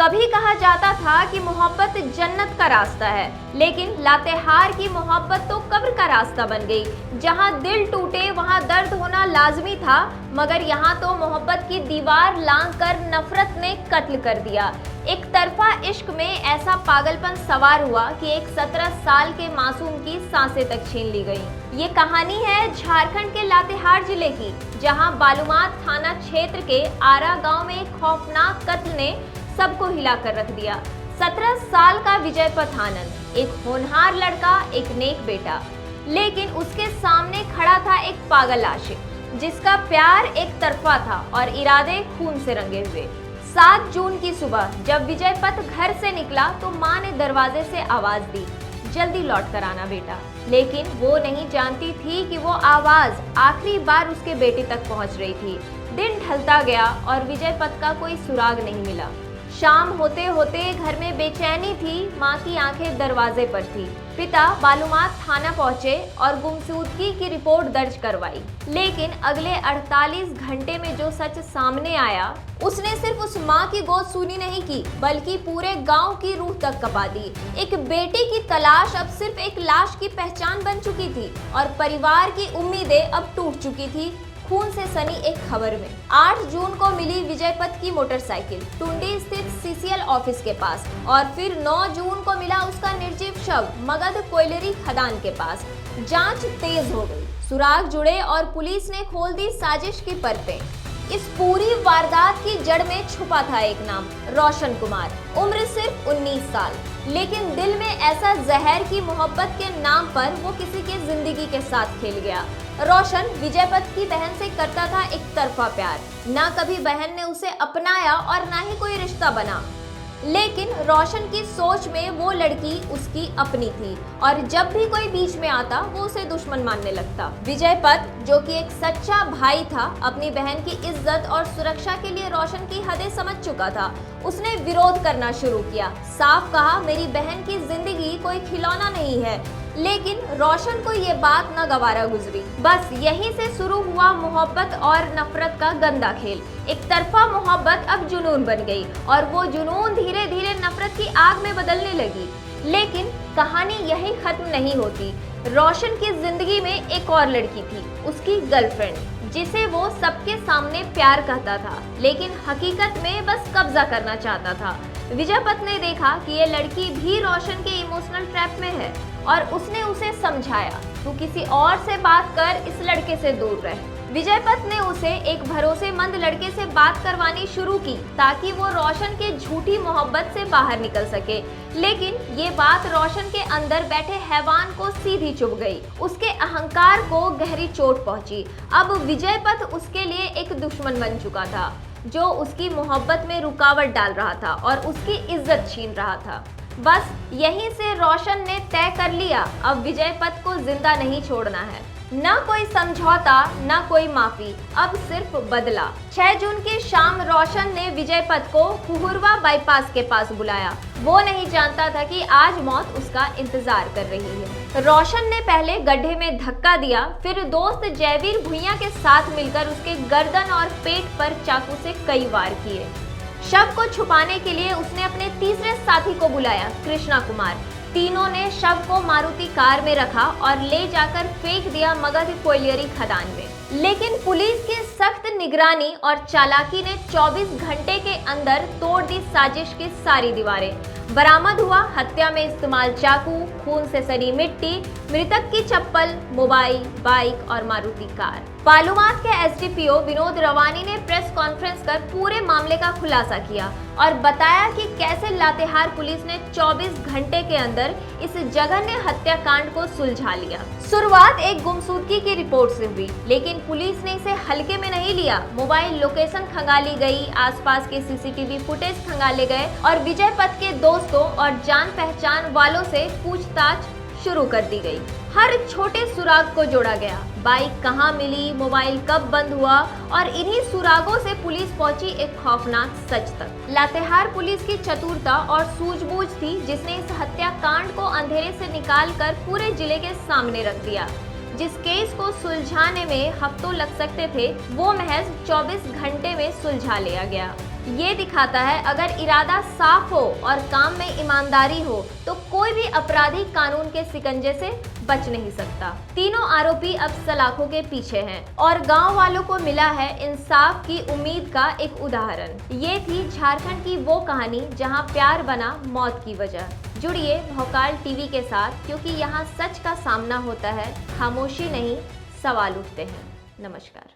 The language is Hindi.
कभी कहा जाता था कि मोहब्बत जन्नत का रास्ता है, लेकिन लातेहार की मोहब्बत तो कब्र का रास्ता बन गई। जहां दिल टूटे वहां दर्द होना लाजमी था, मगर यहां तो मोहब्बत की दीवार लांघकर नफरत ने कत्ल कर दिया। एक तरफा इश्क में ऐसा पागलपन सवार हुआ कि एक 17 साल के मासूम की सांसें तक छीन ली गई। ये कहानी है झारखंड के लातेहार जिले की, जहां बालूमाथ थाना क्षेत्र के आरा गांव में एक खौफनाक कत्ल ने सबको हिला कर रख दिया। 17 साल का विजयपथ आनंद, एक होनहार लड़का, एक नेक बेटा, लेकिन उसके सामने खड़ा था एक पागल आशिक जिसका प्यार एक तरफा था और इरादे खून से रंगे हुए। 7 जून की सुबह जब विजयपथ घर से निकला तो मां ने दरवाजे से आवाज दी, जल्दी लौट कर आना बेटा। लेकिन वो नहीं जानती थी कि वो आवाज आखिरी बार उसके बेटे तक पहुंच रही थी। दिन ढलता गया और विजयपथ का कोई सुराग नहीं मिला। शाम होते होते घर में बेचैनी थी। मां की आंखें दरवाजे पर थी। पिता बालूमाथ थाना पहुंचे और गुमशुदगी की रिपोर्ट दर्ज करवाई, लेकिन अगले 48 घंटे में जो सच सामने आया उसने सिर्फ उस मां की गोद सुनी नहीं की, बल्कि पूरे गांव की रूह तक कपा दी। एक बेटे की तलाश अब सिर्फ एक लाश की पहचान बन चुकी थी और परिवार की उम्मीदें अब टूट चुकी थी। खून से सनी एक खबर में 8 जून को मिली विजयपथ की मोटरसाइकिल टुंडी स्थित सीसीएल ऑफिस के पास, और फिर 9 जून को मिला उसका निर्जीव शव मगध कोयलरी खदान के पास। जांच तेज हो गई, सुराग जुड़े और पुलिस ने खोल दी साजिश की परतें। इस पूरी वारदात की जड़ में छुपा था एक नाम, रोशन कुमार। उम्र सिर्फ 19 साल, लेकिन दिल में ऐसा जहर की मोहब्बत के नाम पर वो किसी के जिंदगी के साथ खेल गया। रोशन विजयपथ की बहन से करता था एक तरफा प्यार। ना कभी बहन ने उसे अपनाया और ना ही कोई रिश्ता बना, लेकिन रोशन की सोच में वो लड़की उसकी अपनी थी और जब भी कोई बीच में आता वो उसे दुश्मन मानने लगता। विजयपथ, जो कि एक सच्चा भाई था, अपनी बहन की इज्जत और सुरक्षा के लिए रोशन की हदें समझ चुका था। उसने विरोध करना शुरू किया, साफ कहा, मेरी बहन की जिंदगी कोई खिलौना नहीं है। लेकिन रोशन को ये बात न गवारा गुजरी। बस यहीं से शुरू हुआ मोहब्बत और नफरत का गंदा खेल। एक तरफा मोहब्बत अब जुनून बन गई और वो जुनून धीरे धीरे नफरत की आग में बदलने लगी। लेकिन कहानी यही खत्म नहीं होती। रोशन की जिंदगी में एक और लड़की थी, उसकी गर्लफ्रेंड, जिसे वो सबके सामने प्यार कहता था, लेकिन हकीकत में बस कब्जा करना चाहता था। विजयपथ ने देखा कि ये लड़की भी रोशन के इमोशनल ट्रैप में है और उसने उसे समझाया, तू किसी और से बात कर, इस लड़के से दूर रह। विजयपथ ने उसे एक भरोसेमंद लड़के से बात करवानी शुरू की ताकि वो रोशन के झूठी मोहब्बत से बाहर निकल सके। लेकिन ये बात रोशन के अंदर बैठे हैवान को सीधी चुभ गई। उसके अहंकार को गहरी चोट पहुंची। अब विजयपथ उसके लिए एक दुश्मन बन चुका था, जो उसकी मोहब्बत में रुकावट डाल रहा था और उसकी इज्जत छीन रहा था। बस यहीं से रोशन ने तय कर लिया, अब विजयपथ को जिंदा नहीं छोड़ना है। न कोई समझौता, न कोई माफी, अब सिर्फ बदला। 6 जून की शाम रोशन ने विजयपथ को हुहुरवा बाईपास के पास बुलाया। वो नहीं जानता था कि आज मौत उसका इंतजार कर रही है। रोशन ने पहले गड्ढे में धक्का दिया, फिर दोस्त जयवीर भुइयां के साथ मिलकर उसके गर्दन और पेट पर चाकू से कई वार किए। शव को छुपाने के लिए उसने अपने तीसरे साथी को बुलाया, कृष्णा कुमार। तीनों ने शव को मारुति कार में रखा और ले जाकर फेंक दिया मगध कोयलरी खदान में। लेकिन पुलिस की सख्त निगरानी और चालाकी ने 24 घंटे के अंदर तोड़ दी साजिश की सारी दीवारें। बरामद हुआ हत्या में इस्तेमाल चाकू, खून से सनी मिट्टी, मृतक की चप्पल, मोबाइल, बाइक और मारुति कार। बालूमाथ के एसडीपीओ विनोद रवानी ने प्रेस कॉन्फ्रेंस कर पूरे मामले का खुलासा किया और बताया कि कैसे लातेहार पुलिस ने 24 घंटे के अंदर इस जघन्य हत्याकांड को सुलझा लिया। शुरुआत एक गुमशुदगी की रिपोर्ट से हुई, लेकिन पुलिस ने इसे हल्के में नहीं लिया। मोबाइल लोकेशन खंगाली गई, आसपास के सीसीटीवी फुटेज खंगाले गए और विजयपथ के दोस्तों और जान पहचान वालों से पूछताछ शुरू कर दी गई। हर छोटे सुराग को जोड़ा गया, बाइक कहां मिली, मोबाइल कब बंद हुआ, और इन्हीं सुरागों से पुलिस पहुंची एक खौफनाक सच तक। लातेहार पुलिस की चतुरता और सूझबूझ थी जिसने इस हत्याकांड को अंधेरे से निकालकर पूरे जिले के सामने रख दिया। जिस केस को सुलझाने में हफ्तों लग सकते थे, वो महज 24 घंटे में सुलझा लिया गया। ये दिखाता है अगर इरादा साफ हो और काम में ईमानदारी हो तो कोई भी अपराधी कानून के शिकंजे से बच नहीं सकता। तीनों आरोपी अब सलाखों के पीछे हैं और गांव वालों को मिला है इंसाफ की उम्मीद का एक उदाहरण। ये थी झारखंड की वो कहानी जहां प्यार बना मौत की वजह। जुड़िए भौकाल टीवी के साथ, क्योंकि यहाँ सच का सामना होता है, खामोशी नहीं, सवाल उठते हैं। नमस्कार।